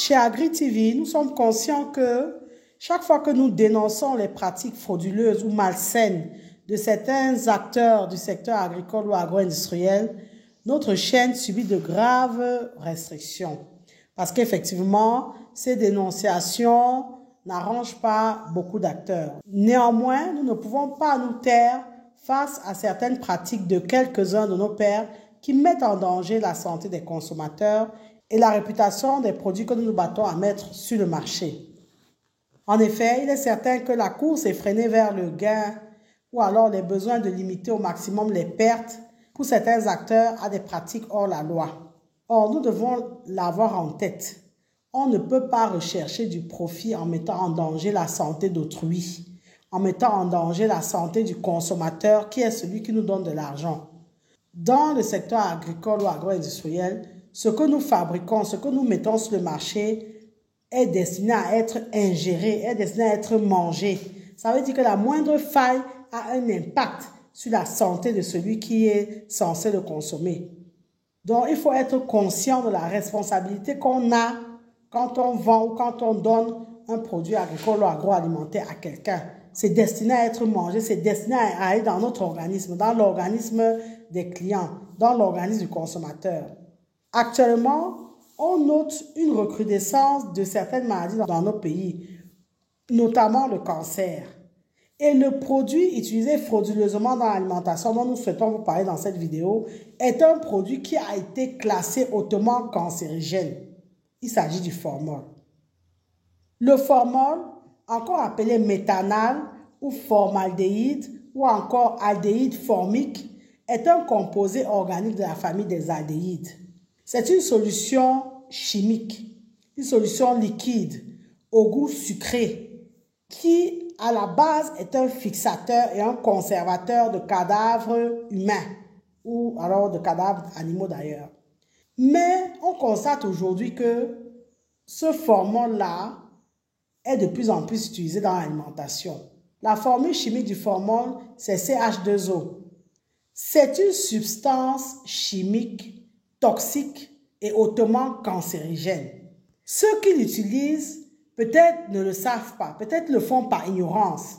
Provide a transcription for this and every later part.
chez AgriTV, nous sommes conscients que chaque fois que nous dénonçons les pratiques frauduleuses ou malsaines de certains acteurs du secteur agricole ou agro-industriel, notre chaîne subit de graves restrictions. Parce qu'effectivement, ces dénonciations n'arrangent pas beaucoup d'acteurs. Néanmoins, nous ne pouvons pas nous taire face à certaines pratiques de quelques-uns de nos pairs qui mettent en danger la santé des consommateurs et la réputation des produits que nous nous battons à mettre sur le marché. En effet, il est certain que la course effrénée vers le gain ou alors les besoins de limiter au maximum les pertes pour certains acteurs a des pratiques hors la loi. Or, nous devons l'avoir en tête. On ne peut pas rechercher du profit en mettant en danger la santé d'autrui, en mettant en danger la santé du consommateur qui est celui qui nous donne de l'argent. Dans le secteur agricole ou agro-industriel, ce que nous fabriquons, ce que nous mettons sur le marché est destiné à être ingéré, est destiné à être mangé. Ça veut dire que la moindre faille a un impact sur la santé de celui qui est censé le consommer. Donc, il faut être conscient de la responsabilité qu'on a quand on vend ou quand on donne un produit agricole ou agroalimentaire à quelqu'un. C'est destiné à être mangé, c'est destiné à aller dans notre organisme, dans l'organisme des clients, dans l'organisme du consommateur. Actuellement, on note une recrudescence de certaines maladies dans nos pays, notamment le cancer. Et le produit utilisé frauduleusement dans l'alimentation dont nous souhaitons vous parler dans cette vidéo est un produit qui a été classé hautement cancérigène. Il s'agit du formol. Le formol, encore appelé méthanal ou formaldéhyde ou encore aldéhyde formique, est un composé organique de la famille des aldéhydes. C'est une solution chimique, une solution liquide au goût sucré qui, à la base, est un fixateur et un conservateur de cadavres humains ou alors de cadavres animaux d'ailleurs. Mais on constate aujourd'hui que ce formol-là est de plus en plus utilisé dans l'alimentation. La formule chimique du formol, c'est CH2O. C'est une substance chimique toxique et hautement cancérigène. Ceux qui l'utilisent, peut-être ne le savent pas, peut-être le font par ignorance.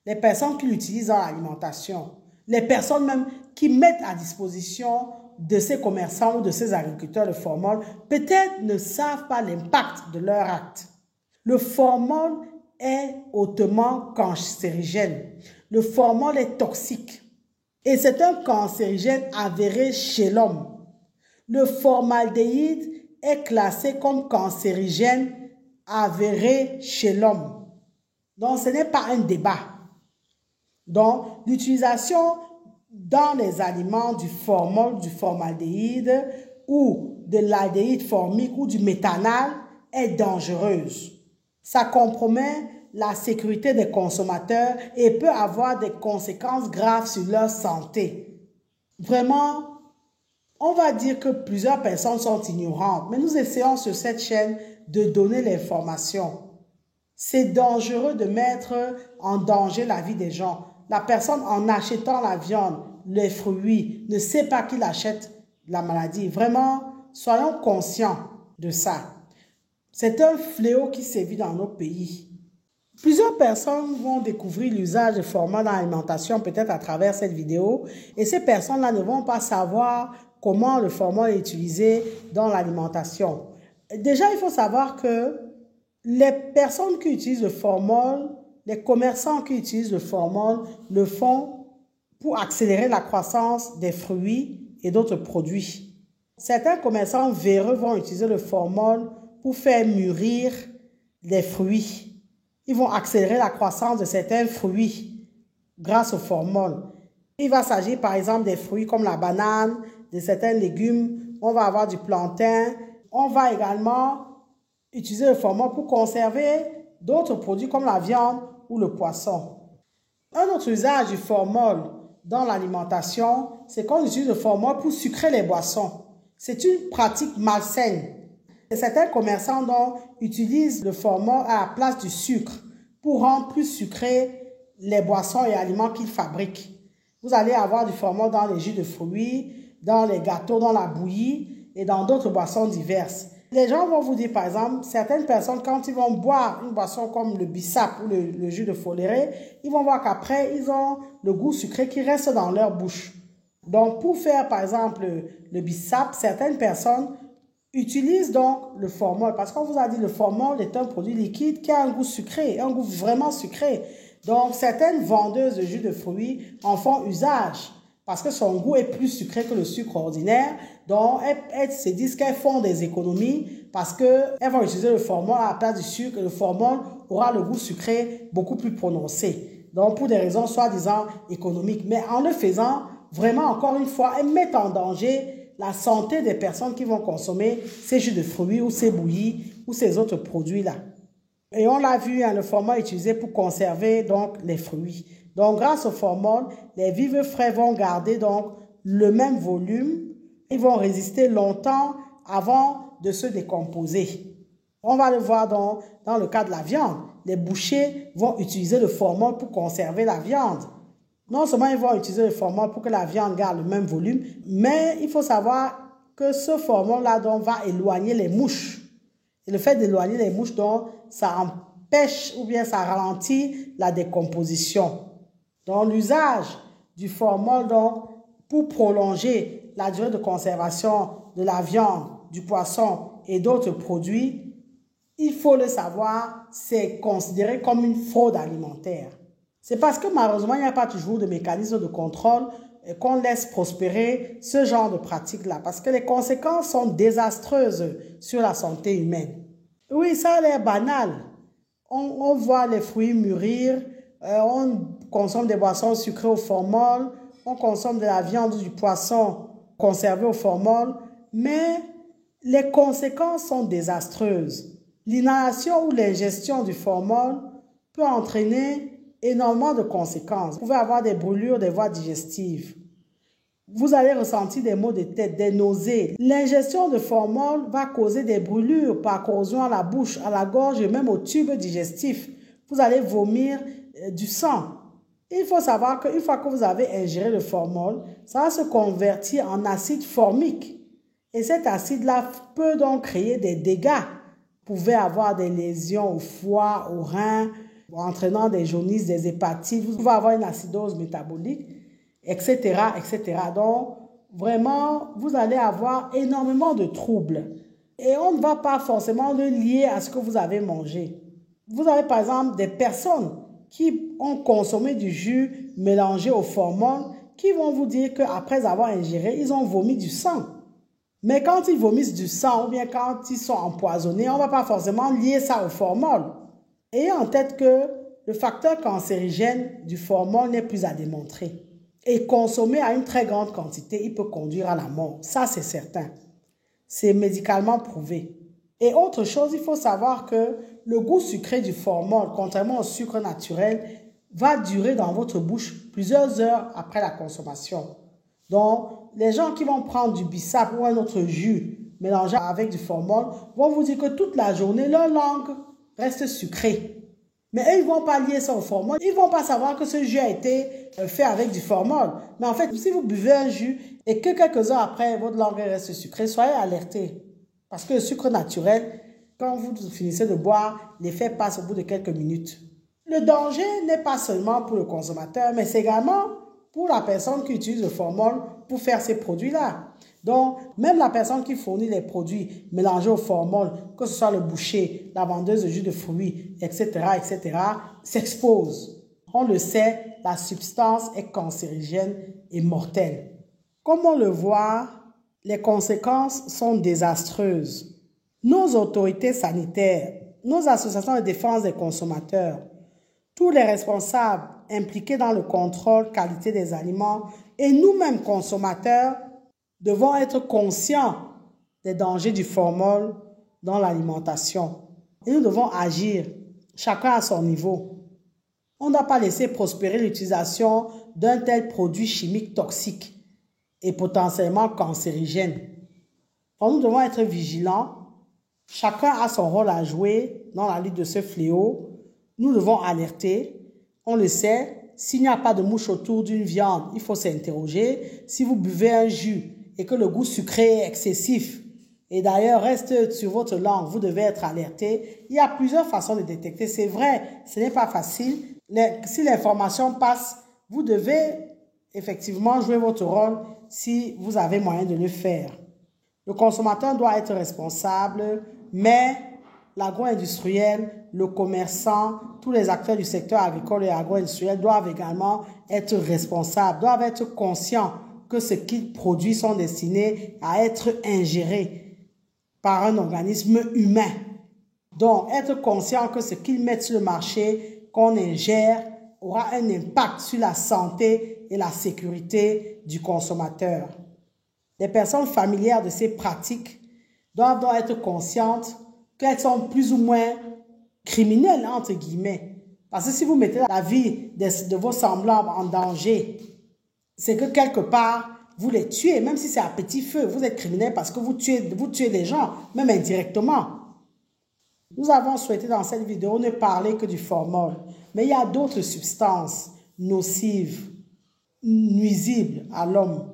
Les personnes qui l'utilisent dans l'alimentation, les personnes même qui mettent à disposition de ces commerçants ou de ces agriculteurs le formol, peut-être ne savent pas l'impact de leur acte. Le formol est hautement cancérigène. Le formol est toxique et c'est un cancérigène avéré chez l'homme. Le formaldéhyde est classé comme cancérigène avéré chez l'homme. Donc, ce n'est pas un débat. Donc, l'utilisation dans les aliments du formol, du formaldéhyde ou de l'aldéhyde formique ou du méthanal est dangereuse. Ça compromet la sécurité des consommateurs et peut avoir des conséquences graves sur leur santé. Vraiment, on va dire que plusieurs personnes sont ignorantes, mais nous essayons sur cette chaîne de donner l'information. C'est dangereux de mettre en danger la vie des gens. La personne en achetant la viande, les fruits, ne sait pas qu'il achète la maladie. Vraiment, soyons conscients de ça. C'est un fléau qui sévit dans nos pays. Plusieurs personnes vont découvrir l'usage de formol dans l'alimentation, peut-être à travers cette vidéo, et ces personnes-là ne vont pas savoir comment le formol est utilisé dans l'alimentation. Déjà, il faut savoir que les personnes qui utilisent le formol, les commerçants qui utilisent le formol, le font pour accélérer la croissance des fruits et d'autres produits. Certains commerçants véreux vont utiliser le formol pour faire mûrir les fruits. Ils vont accélérer la croissance de certains fruits grâce au formol. Il va s'agir par exemple des fruits comme la banane, de certains légumes. On va avoir du plantain. On va également utiliser le formol pour conserver d'autres produits comme la viande ou le poisson. Un autre usage du formol dans l'alimentation, c'est qu'on utilise le formol pour sucrer les boissons. C'est une pratique malsaine. Certains commerçants donc utilisent le formol à la place du sucre pour rendre plus sucrés les boissons et aliments qu'ils fabriquent. Vous allez avoir du formol dans les jus de fruits, dans les gâteaux, dans la bouillie et dans d'autres boissons diverses. Les gens vont vous dire, par exemple, certaines personnes, quand ils vont boire une boisson comme le bissap ou le jus de foléré, ils vont voir qu'après, ils ont le goût sucré qui reste dans leur bouche. Donc, pour faire, par exemple, le bissap, certaines personnes utilisent donc le formol. Parce qu'on vous a dit, le formol est un produit liquide qui a un goût sucré, un goût vraiment sucré. Donc, certaines vendeuses de jus de fruits en font usage parce que son goût est plus sucré que le sucre ordinaire. Donc, elles se disent qu'elles font des économies parce qu'elles vont utiliser le formol à la place du sucre. Le formol aura le goût sucré beaucoup plus prononcé. Donc, pour des raisons soi-disant économiques. Mais en le faisant, vraiment, encore une fois, elles mettent en danger la santé des personnes qui vont consommer ces jus de fruits ou ces bouillies ou ces autres produits-là. Et on l'a vu, hein, le formol est utilisé pour conserver donc les fruits. Donc, grâce au formol, les vives frais vont garder donc le même volume. Ils vont résister longtemps avant de se décomposer. On va le voir dans le cas de la viande. Les bouchers vont utiliser le formol pour conserver la viande. Non seulement ils vont utiliser le formol pour que la viande garde le même volume, mais il faut savoir que ce formol-là va éloigner les mouches. Et le fait d'éloigner les mouches, donc, ça empêche ou bien ça ralentit la décomposition. Donc, l'usage du formol, donc, pour prolonger la durée de conservation de la viande, du poisson et d'autres produits, il faut le savoir, c'est considéré comme une fraude alimentaire. C'est parce que malheureusement, il n'y a pas toujours de mécanisme de contrôle qu'on laisse prospérer ce genre de pratiques-là, parce que les conséquences sont désastreuses sur la santé humaine. Oui, ça a l'air banal. On voit les fruits mûrir, on consomme des boissons sucrées au formol, on consomme de la viande ou du poisson conservé au formol, mais les conséquences sont désastreuses. L'inhalation ou l'ingestion du formol peut entraîner énormément de conséquences. Vous pouvez avoir des brûlures des voies digestives. Vous allez ressentir des maux de tête, des nausées. L'ingestion de formol va causer des brûlures par corrosion à la bouche, à la gorge et même au tube digestif. Vous allez vomir du sang. Il faut savoir qu'une fois que vous avez ingéré le formol, ça va se convertir en acide formique. Et cet acide-là peut donc créer des dégâts. Vous pouvez avoir des lésions au foie, aux reins, entraînant des jaunisses, des hépatites. Vous pouvez avoir une acidose métabolique, etc., etc. Donc, vraiment, vous allez avoir énormément de troubles. Et on ne va pas forcément le lier à ce que vous avez mangé. Vous avez par exemple des personnes qui ont consommé du jus mélangé au formol qui vont vous dire qu'après avoir ingéré, ils ont vomi du sang. Mais quand ils vomissent du sang ou bien quand ils sont empoisonnés, on ne va pas forcément lier ça au formol. Ayez en tête que le facteur cancérigène du formol n'est plus à démontrer. Et consommer à une très grande quantité, il peut conduire à la mort. Ça, c'est certain. C'est médicalement prouvé. Et autre chose, il faut savoir que le goût sucré du formol, contrairement au sucre naturel, va durer dans votre bouche plusieurs heures après la consommation. Donc, les gens qui vont prendre du bissap ou un autre jus mélangé avec du formol vont vous dire que toute la journée, leur langue reste sucrée. Mais eux, ils ne vont pas lier ça au formol. Ils ne vont pas savoir que ce jus a été fait avec du formol. Mais en fait, si vous buvez un jus et que quelques heures après, votre langue reste sucrée, soyez alertés. Parce que le sucre naturel, quand vous finissez de boire, l'effet passe au bout de quelques minutes. Le danger n'est pas seulement pour le consommateur, mais c'est également pour la personne qui utilise le formol pour faire ces produits-là. Donc, même la personne qui fournit les produits mélangés au formol, que ce soit le boucher, la vendeuse de jus de fruits, etc., etc., s'expose. On le sait, la substance est cancérigène et mortelle. Comme on le voit, les conséquences sont désastreuses. Nos autorités sanitaires, nos associations de défense des consommateurs, tous les responsables impliqués dans le contrôle qualité des aliments et nous-mêmes consommateurs devons être conscients des dangers du formol dans l'alimentation. Et nous devons agir, chacun à son niveau. On ne doit pas laisser prospérer l'utilisation d'un tel produit chimique toxique et potentiellement cancérigène. Donc, nous devons être vigilants. Chacun a son rôle à jouer dans la lutte de ce fléau. Nous devons alerter. On le sait, s'il n'y a pas de mouche autour d'une viande, il faut s'interroger. Si vous buvez un jus et que le goût sucré est excessif Et d'ailleurs, reste sur votre langue, vous devez être alerté. Il y a plusieurs façons de détecter. C'est vrai, ce n'est pas facile. Si l'information passe, vous devez effectivement jouer votre rôle si vous avez moyen de le faire. Le consommateur doit être responsable, mais l'agro-industriel, le commerçant, tous les acteurs du secteur agricole et agro-industriel doivent également être responsables, doivent être conscients que ce qu'ils produisent sont destinés à être ingérés par un organisme humain. Donc, être conscient que ce qu'ils mettent sur le marché, qu'on ingère, aura un impact sur la santé et la sécurité du consommateur. Les personnes familières de ces pratiques doivent donc être conscientes qu'elles sont plus ou moins criminelles, entre guillemets. Parce que si vous mettez la vie de vos semblables en danger, c'est que quelque part, vous les tuez, même si c'est à petit feu. Vous êtes criminel parce que vous tuez les gens, même indirectement. Nous avons souhaité dans cette vidéo ne parler que du formol. Mais il y a d'autres substances nocives, nuisibles à l'homme,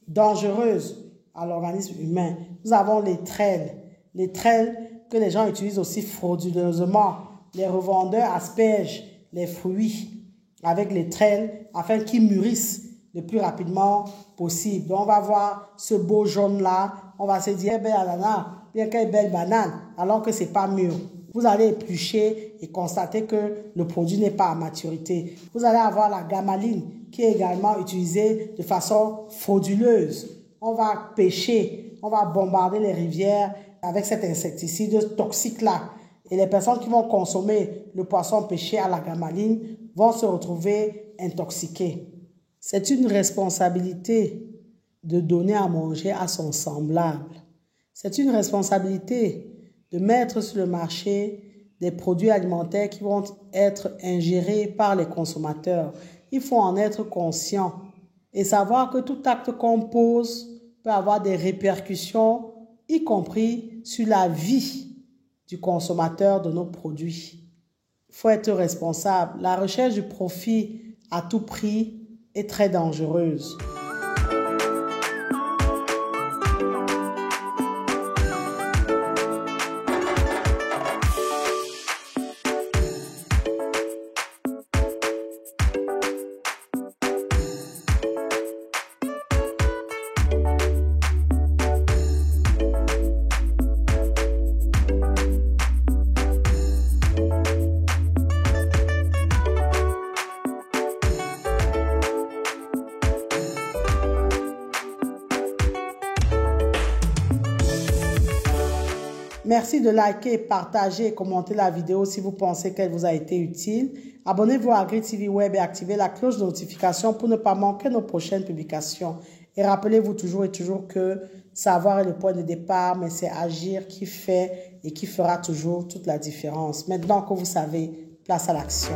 dangereuses à l'organisme humain. Nous avons les trelles. Les trelles que les gens utilisent aussi frauduleusement. Les revendeurs aspergent les fruits avec les trelles afin qu'ils mûrissent le plus rapidement possible. Donc, on va voir ce beau jaune-là. On va se dire, belle ananas, bien quelle belle banane, alors que ce n'est pas mûr. Vous allez éplucher et constater que le produit n'est pas à maturité. Vous allez avoir la gamaline qui est également utilisée de façon frauduleuse. On va pêcher, on va bombarder les rivières avec cet insecticide toxique-là. Et les personnes qui vont consommer le poisson pêché à la gamaline vont se retrouver intoxiquées. C'est une responsabilité de donner à manger à son semblable. C'est une responsabilité de mettre sur le marché des produits alimentaires qui vont être ingérés par les consommateurs. Il faut en être conscient et savoir que tout acte qu'on pose peut avoir des répercussions, y compris sur la vie du consommateur de nos produits. Il faut être responsable. La recherche du profit à tout prix est très dangereuse. Merci de liker, partager et commenter la vidéo si vous pensez qu'elle vous a été utile. Abonnez-vous à Agri TV Web et activez la cloche de notification pour ne pas manquer nos prochaines publications. Et rappelez-vous toujours que savoir est le point de départ, mais c'est agir qui fait et qui fera toujours toute la différence. Maintenant que vous savez, place à l'action.